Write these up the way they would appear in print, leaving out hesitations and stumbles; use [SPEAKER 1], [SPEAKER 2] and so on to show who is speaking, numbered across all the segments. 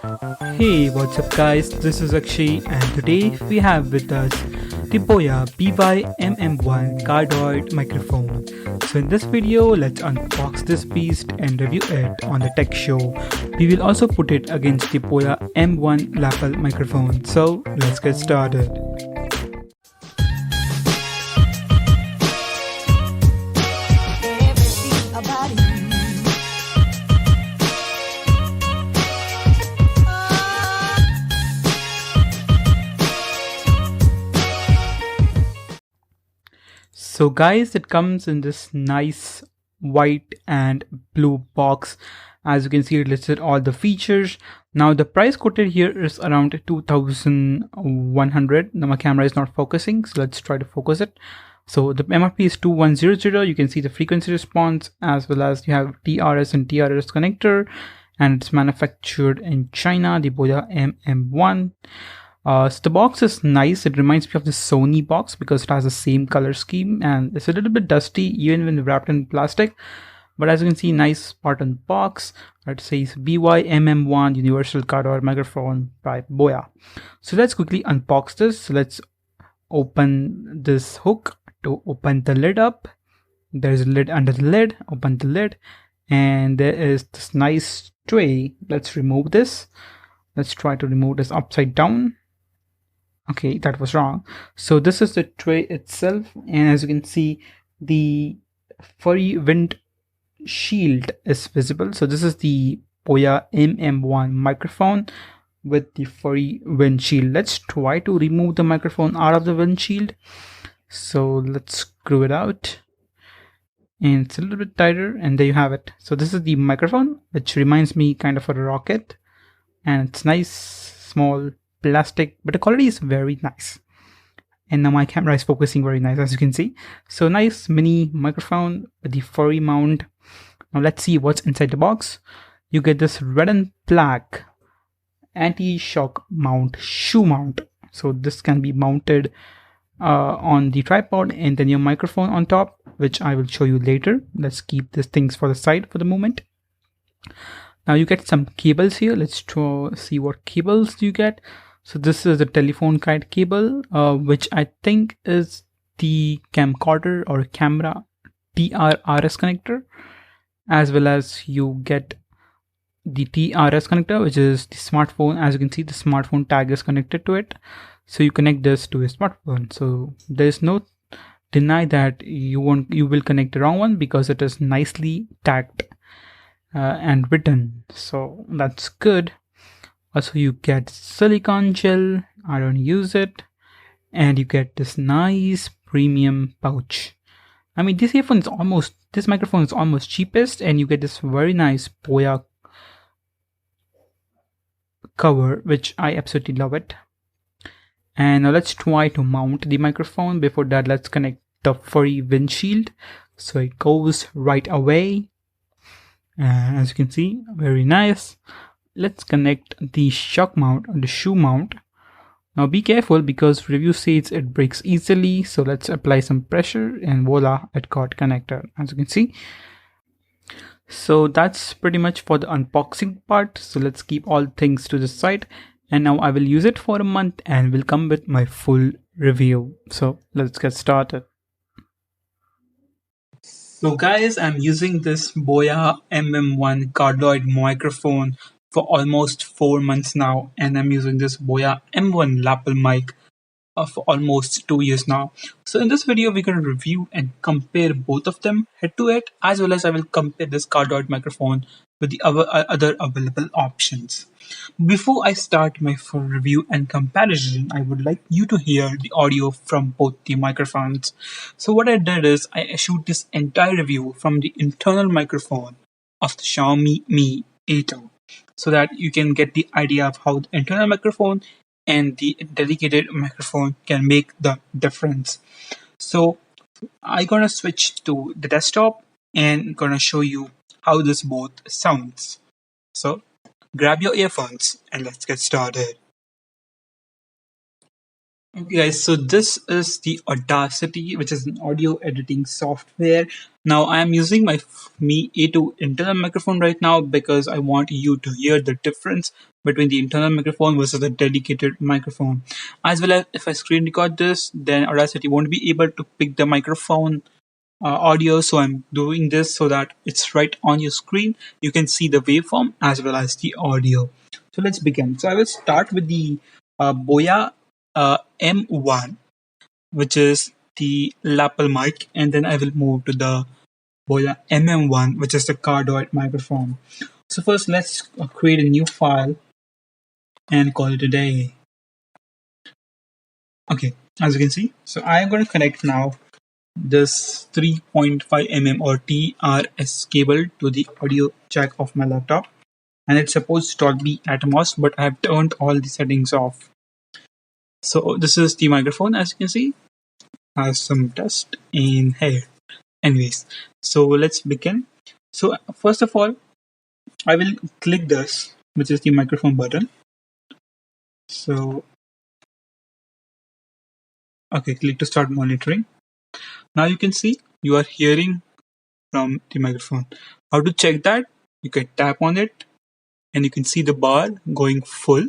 [SPEAKER 1] Hey, what's up guys, this is Akshay and today we have with us the Boya BY-MM1 Cardioid microphone. So in this video, let's unbox this beast and review it on the tech show. We will also put it against the Boya M1 lapel microphone. So let's get started. So guys, it comes in this nice white and blue box. As you can see, it listed all the features. Now the price quoted here is around 2,100. Now my camera is not focusing, so let's try to focus it. So the MRP is 2100. You can see the frequency response, as well as you have TRS and TRS connector, and it's manufactured in China, the Boya MM1. So the box is nice. It reminds me of the Sony box because it has the same color scheme and it's a little bit dusty even when wrapped in plastic. But as you can see, nice part on the box. It says BY-MM1 Universal Cardioid Microphone by Boya. So let's quickly unbox this. So let's open this hook to open the lid up. There's a lid under the lid. Open the lid and there is this nice tray. Let's remove this. Let's try to remove this upside down. Okay, that was wrong. So this is the tray itself, and as you can see, the furry wind shield is visible. So this is the Boya MM1 microphone with the furry windshield. Let's try to remove the microphone out of the windshield. So let's screw it out, and it's a little bit tighter, and there you have it. So this is the microphone, which reminds me kind of a rocket, and it's nice, small, plastic, but the quality is very nice. And now my camera is focusing very nice, as you can see. So nice mini microphone with the furry mount. Now let's see what's inside the box. You get this red and black anti-shock mount, shoe mount. So this can be mounted on the tripod, and then your microphone on top, which I will show you later. Let's keep these things for the side for the moment. Now you get some cables here. Let's see what cables you get. So this is the telephone guide cable, which I think is the camcorder or camera TRS connector, as well as you get the TRS connector, which is the smartphone. As you can see, the smartphone tag is connected to it. So you connect this to a smartphone. So there's no deny that you will connect the wrong one because it is nicely tagged and written. So that's good. Also you get silicone gel. I don't use it. And you get this nice premium pouch. I mean, this microphone is almost cheapest, and you get this very nice Boya cover, which I absolutely love it. And now let's try to mount the microphone. Before that, let's connect the furry windshield. So it goes right away. As you can see, very nice. Let's connect the shock mount or the shoe mount. Now be careful because review says it breaks easily. So let's apply some pressure and voila, it got connected, as you can see. So that's pretty much for the unboxing part. So let's keep all things to the side. And now I will use it for a month and will come with my full review. So let's get started. So guys, I'm using this Boya MM1 Cardioid microphone for almost 4 months now, and I'm using this Boya M1 lapel mic for almost 2 years now. So in this video, we're going to review and compare both of them head to head, as well as I will compare this Cardioid microphone with the other available options. Before I start my full review and comparison, I would like you to hear the audio from both the microphones. So what I did is I shoot this entire review from the internal microphone of the Xiaomi Mi A2, so that you can get the idea of how the internal microphone and the dedicated microphone can make the difference. So I'm gonna switch to the desktop and gonna show you how this both sounds. So grab your earphones and let's get started. Okay, guys, so this is the Audacity, which is an audio editing software. Now, I am using my Mi A2 internal microphone right now because I want you to hear the difference between the internal microphone versus the dedicated microphone. As well as if I screen record this, then Audacity won't be able to pick the microphone audio. So I'm doing this so that it's right on your screen. You can see the waveform as well as the audio. So let's begin. So I will start with the Boya M1, which is the lapel mic, and then I will move to the Boya MM1, which is the cardioid microphone. So first, let's create a new file and call it a day. Okay, as you can see, so I am going to connect now this 3.5 mm or TRS cable to the audio jack of my laptop, and it's supposed to be Atmos, but I have turned all the settings off. So this is the microphone, as you can see, has some dust in here. Anyways, so let's begin. So first of all, I will click this, which is the microphone button. So okay, click to start monitoring. Now you can see you are hearing from the microphone. How to check that? You can tap on it and you can see the bar going full.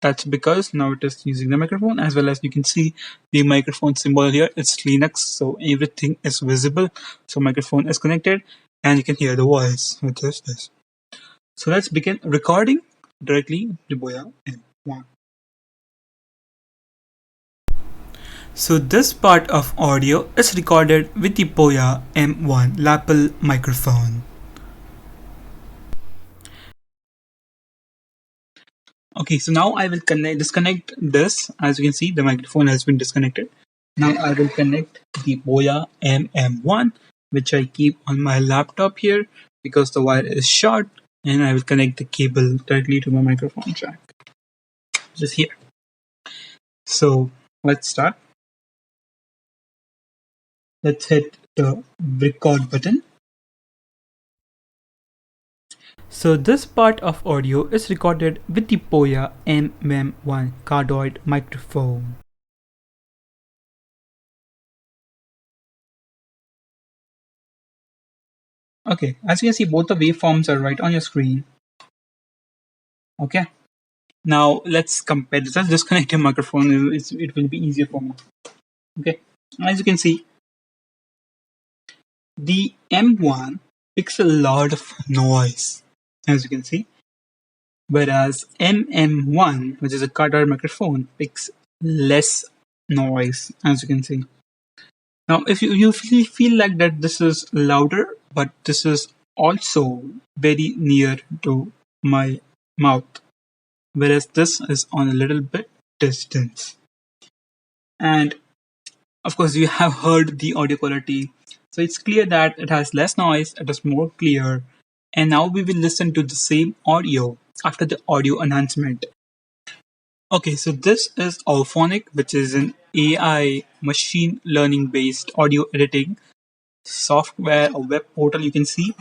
[SPEAKER 1] That's because now it is using the microphone, as well as you can see the microphone symbol here. It's Linux, so everything is visible. So microphone is connected and you can hear the voice, which is this. So let's begin recording directly the Boya M1. So this part of audio is recorded with the Boya M1 lapel microphone. Okay, so now I will disconnect this. As you can see, the microphone has been disconnected. Now I will connect the Boya MM1, which I keep on my laptop here because the wire is short, and I will connect the cable directly to my microphone jack, just here. So let's start. Let's hit the record button. So this part of audio is recorded with the Boya MM1 cardioid microphone. Okay, as you can see, both the waveforms are right on your screen. Okay, now let's compare this. Let's disconnect your microphone. It will be easier for me. Okay, as you can see, the M1 picks a lot of noise, as you can see, whereas MM1, which is a cardioid microphone, picks less noise, as you can see. Now, if you feel like that this is louder, but this is also very near to my mouth, whereas this is on a little bit distance. And of course, you have heard the audio quality. So it's clear that it has less noise, it is more clear. And now we will listen to the same audio after the audio enhancement. Okay, so this is Auphonic, which is an AI machine learning based audio editing software or web portal, you can see.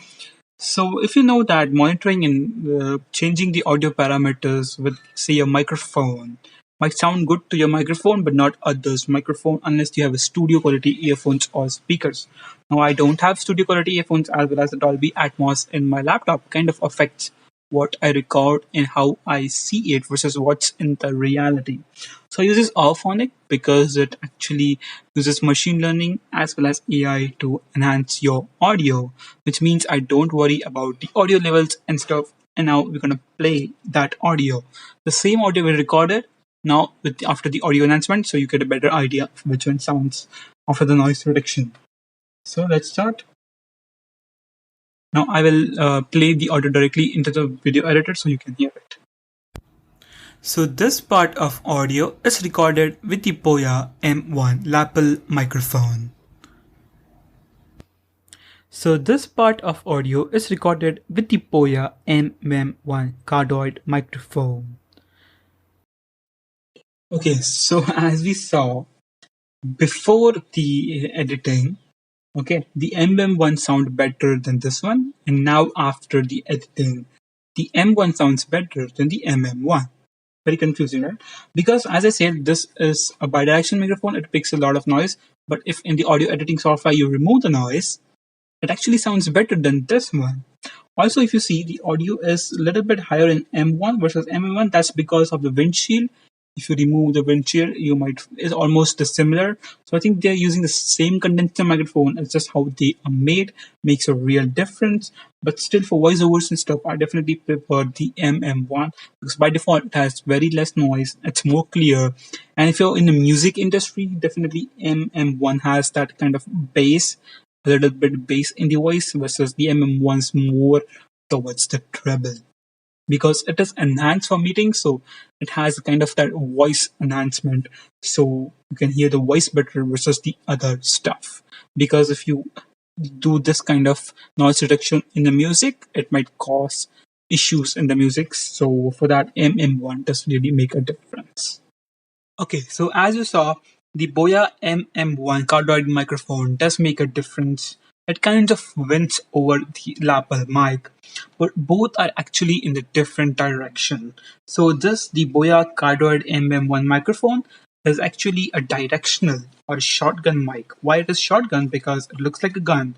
[SPEAKER 1] So if you know that monitoring and changing the audio parameters with, say, a microphone might sound good to your microphone, but not others' microphone unless you have a studio quality earphones or speakers. Now, I don't have studio quality earphones as well as the Dolby Atmos in my laptop. Kind of affects what I record and how I see it versus what's in the reality. So I use this Auphonic because it actually uses machine learning as well as AI to enhance your audio, which means I don't worry about the audio levels and stuff. And now we're gonna play that audio. The same audio we recorded now with after the audio enhancement, so you get a better idea of which one sounds after the noise reduction. So let's start. Now I will play the audio directly into the video editor so you can hear it. So this part of audio is recorded with the Boya M1 lapel microphone. So this part of audio is recorded with the Boya MM1 cardioid microphone. Okay, so as we saw before the editing, okay, the MM1 sound better than this one, and now after the editing, the M1 sounds better than the MM1. Very confusing, right? Because as I said, this is a bidirectional microphone. It picks a lot of noise. But if in the audio editing software you remove the noise, it actually sounds better than this one. Also, if you see, the audio is a little bit higher in M1 versus M1. That's because of the windshield. If you remove the windshield, you might it's almost similar. So I think they're using the same condenser microphone. It's just how they are made makes a real difference. But still, for voiceovers and stuff, I definitely prefer the MM1 because by default it has very less noise. It's more clear. And if you're in the music industry, definitely MM1 has that kind of bass, a little bit bass in the voice versus the MM1's more towards the treble because it is enhanced for meetings, so it has kind of that voice enhancement, so you can hear the voice better versus the other stuff. Because if you do this kind of noise reduction in the music, it might cause issues in the music. So for that, MM1 does really make a difference. Okay, so as you saw, the Boya MM1 cardioid microphone does make a difference. It kind of wins over the lapel mic, but both are actually in the different direction. So this, the Boya cardioid MM1 microphone, is actually a directional or a shotgun mic. Why it is shotgun? Because it looks like a gun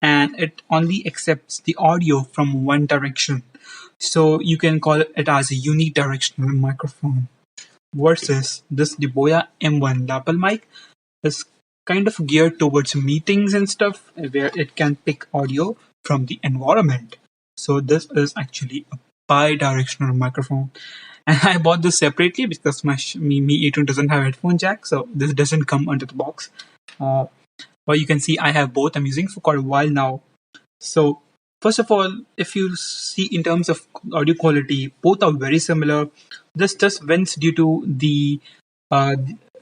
[SPEAKER 1] and it only accepts the audio from one direction. So you can call it as a unidirectional microphone versus this the Boya M1 lapel mic is kind of geared towards meetings and stuff where it can pick audio from the environment. So this is actually a bi-directional microphone. And I bought this separately because my Mi 8 doesn't have headphone jack, so this doesn't come under the box. But you can see I have both. I'm using for quite a while now. So first of all, if you see in terms of audio quality, both are very similar. This just wins due to uh,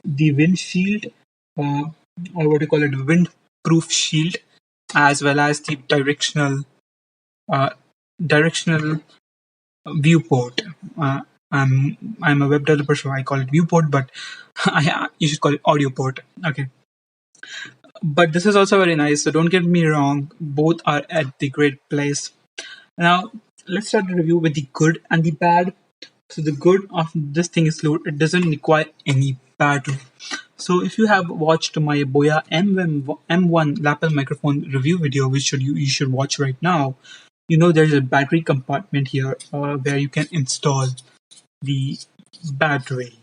[SPEAKER 1] the windshield, or what do you call it, windproof shield, as well as the uh, directional viewport. I'm a web developer, so I call it viewport, but you should call it audio port. Okay. But this is also very nice, so don't get me wrong, both are at the great place. Now, let's start the review with the good and the bad. So the good of this thing is low, it doesn't require any battery. So if you have watched my Boya M1 lapel microphone review video, which you should watch right now, you know there's a battery compartment here where you can install the battery.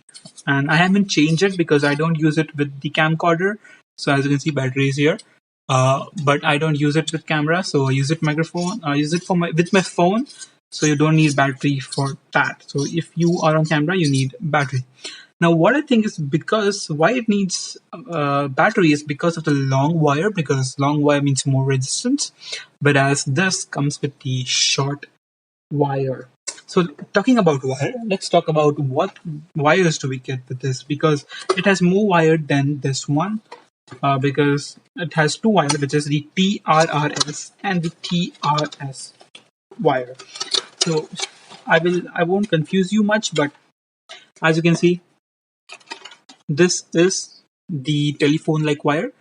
[SPEAKER 1] And I haven't changed it because I don't use it with the camcorder. So as you can see, battery is here. But I don't use it with camera, so I use it microphone. I use it for with my phone, so you don't need battery for that. So if you are on camera, you need battery. Now, what I think is because why it needs battery is because of the long wire. Because long wire means more resistance, whereas this comes with the short wire. So talking about wire, let's talk about what wires do we get with this, because it has more wire than this one. Because it has two wires, which is the TRRS and the TRS wire. So I won't confuse you much, but as you can see, this is the telephone like wire,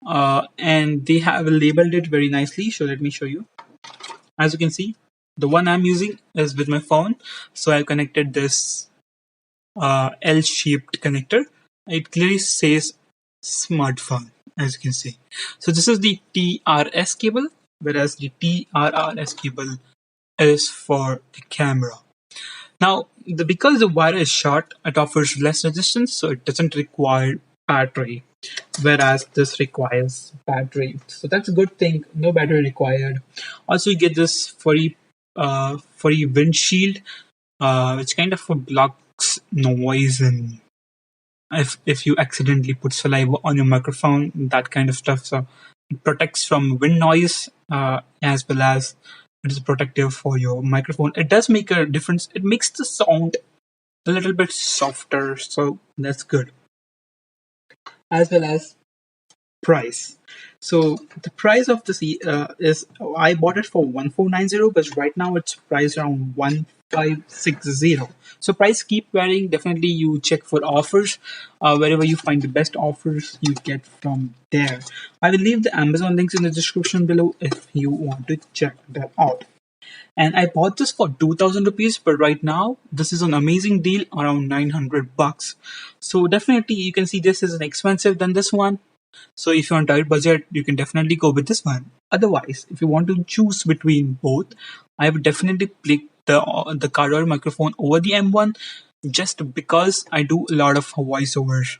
[SPEAKER 1] and they have labeled it very nicely. So let me show you. As you can see, the one I'm using is with my phone, so I've connected this L-shaped connector. It clearly says smartphone, as you can see. So this is the TRS cable, whereas the TRRS cable is for the camera. Now, because the wire is short, it offers less resistance, so it doesn't require battery, whereas this requires battery. So that's a good thing. No battery required. Also, you get this furry windshield, which kind of blocks noise and if you accidentally put saliva on your microphone, that kind of stuff. So it protects from wind noise, as well as it is protective for your microphone. It does make a difference. It makes the sound a little bit softer, so that's good. As well as price. So the price of this is, I bought it for 1490, but right now it's priced around 1560. So price keep varying. Definitely you check for offers. Wherever you find the best offers, you get from there. I will leave the Amazon links in the description below if you want to check that out. And I bought this for 2000 rupees, but right now this is an amazing deal around 900 bucks. So definitely you can see this is an expensive than this one. So if you're on tight budget, you can definitely go with this one. Otherwise, if you want to choose between both, I would definitely pick the Cardioid microphone over the M1, just because I do a lot of voiceovers.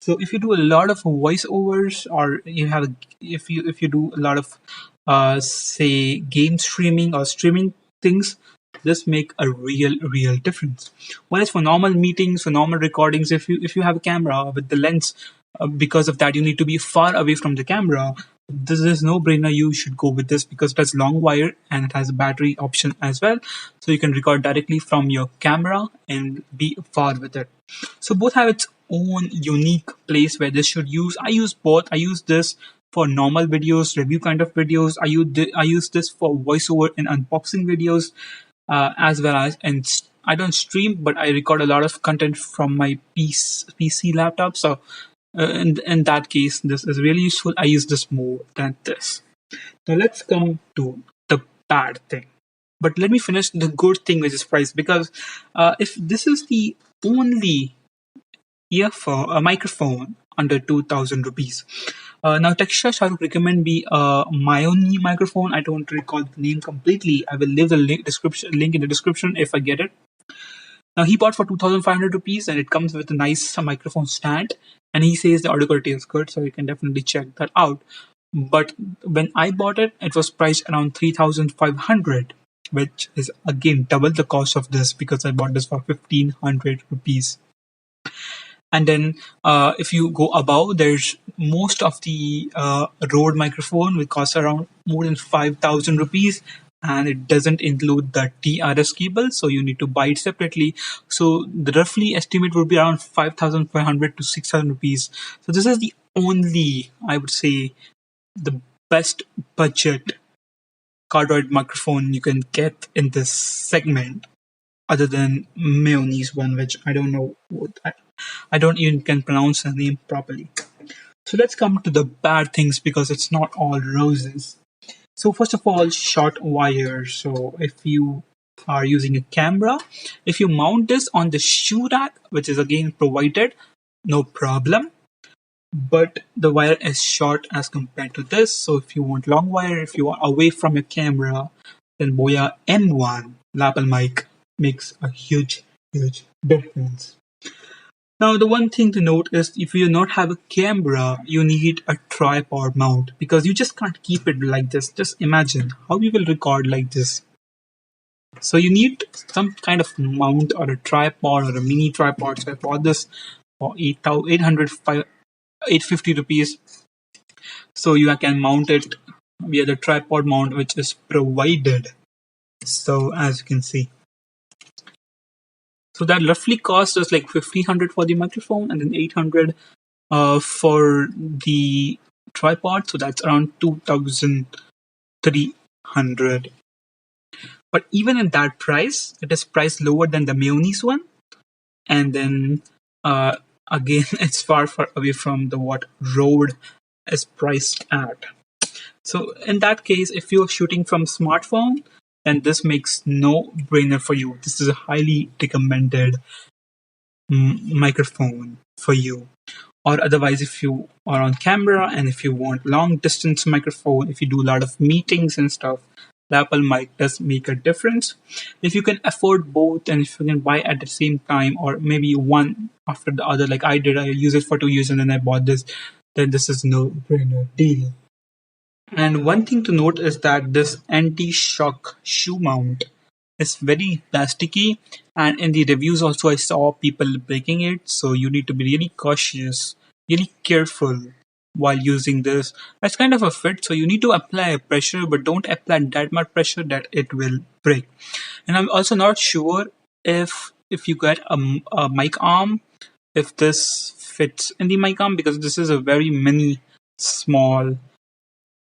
[SPEAKER 1] So if you do a lot of voiceovers, or if you do a lot of say game streaming or streaming things, this make a real difference. Whereas for normal meetings, for normal recordings, if you have a camera with the lens, because of that you need to be far away from the camera. This is no brainer. You should go with this because it has long wire and it has a battery option as well, so you can record directly from your camera and be far with it. So both have its own unique place where this should use. I use both. I use this for normal videos, review kind of videos. I use this for voiceover and unboxing videos, as well as, and I don't stream, but I record a lot of content from my PC laptop. So in that case, this is really useful. I use this more than this. Now let's come to the bad thing. But let me finish the good thing, which is price, because if this is the only earphone, a microphone under 2000 rupees. Now, Texture Shahrukh recommend me a Myoni microphone. I don't recall the name completely. I will leave the link in the description if I get it. Now, he bought for 2500 rupees and it comes with a nice microphone stand. And he says the audio quality is good, so you can definitely check that out. But when I bought it, it was priced around 3500, which is again double the cost of this because I bought this for 1500 rupees. And then if you go above, there's most of the Rode microphone, which costs around more than 5000 rupees. And it doesn't include the TRS cable, so you need to buy it separately. So the roughly estimate would be around 5500 to 6000 rupees. So this is the only, I would say, the best budget cardioid microphone you can get in this segment, other than Mayonnaise one, which I don't know what I don't even can pronounce the name properly. So let's come to the bad things, because it's not all roses. So first of all, short wire. So if you are using a camera, if you mount this on the shoe rack, which is again provided, no problem. But the wire is short as compared to this. So if you want long wire, if you are away from your camera, then Boya M1 lapel mic makes a huge difference. Now, the one thing to note is if you do not have a camera, you need a tripod mount, because you just can't keep it like this. Just imagine how you will record like this. So you need some kind of mount or a tripod or a mini tripod. So I bought this for 850 rupees. So you can mount it via the tripod mount, which is provided. So as you can see. So that roughly cost us like 1500 for the microphone and then 800 for the tripod. So that's around 2300. But even in that price, it is priced lower than the Mayonnaise one. And then again, it's far away from the what Rode is priced at. So in that case, if you're shooting from smartphone, then this makes no brainer for you. This is a highly recommended microphone for you. Or otherwise, if you are on camera and if you want long distance microphone, if you do a lot of meetings and stuff, the Apple mic does make a difference. If you can afford both and if you can buy at the same time, or maybe one after the other, like I did, I used it for 2 years and then I bought this, then this is no brainer deal. And one thing to note is that this anti-shock shoe mount is very plasticky, and in the reviews also I saw people breaking it, so you need to be really cautious, really careful while using this. It's kind of a fit, so you need to apply pressure, but don't apply that much pressure that it will break. And I'm also not sure if you get a mic arm, if this fits in the mic arm, because this is a very mini small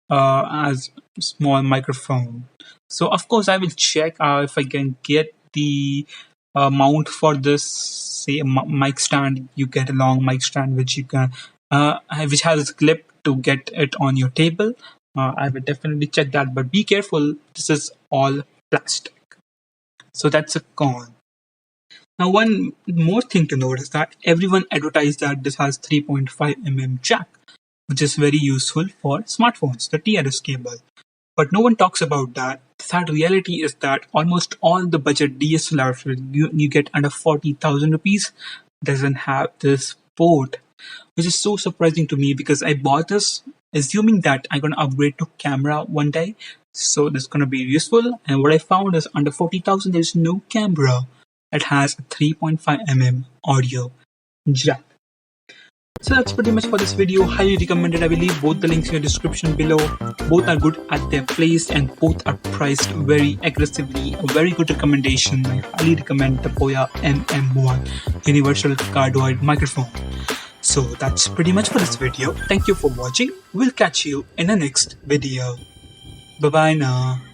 [SPEAKER 1] as small microphone. So of course I will check if I can get the mount for this, say a mic stand. You get a long mic stand which you can which has a clip to get it on your table. I will definitely check that, but be careful. This is all
[SPEAKER 2] plastic. So that's a con. Now, one more thing to note is that everyone advertised that this has 3.5 jack, which is very useful for smartphones, the TRS cable. But no one talks about that. The sad reality is that almost all the budget DSLR you get under 40,000 rupees doesn't have this port, which is so surprising to me because I bought this assuming that I'm going to upgrade to camera one day. So this is going to be useful. And what I found is under 40,000, there's no camera. It has a 3.5 audio jack. So that's pretty much for this video. Highly recommended. I will leave both the links in the description below. Both are good at their place and both are priced very aggressively. A very good recommendation. I highly recommend the Boya MM1 universal cardioid microphone. So that's pretty much for this video. Thank you for watching. We'll catch you in the next video. Bye bye now.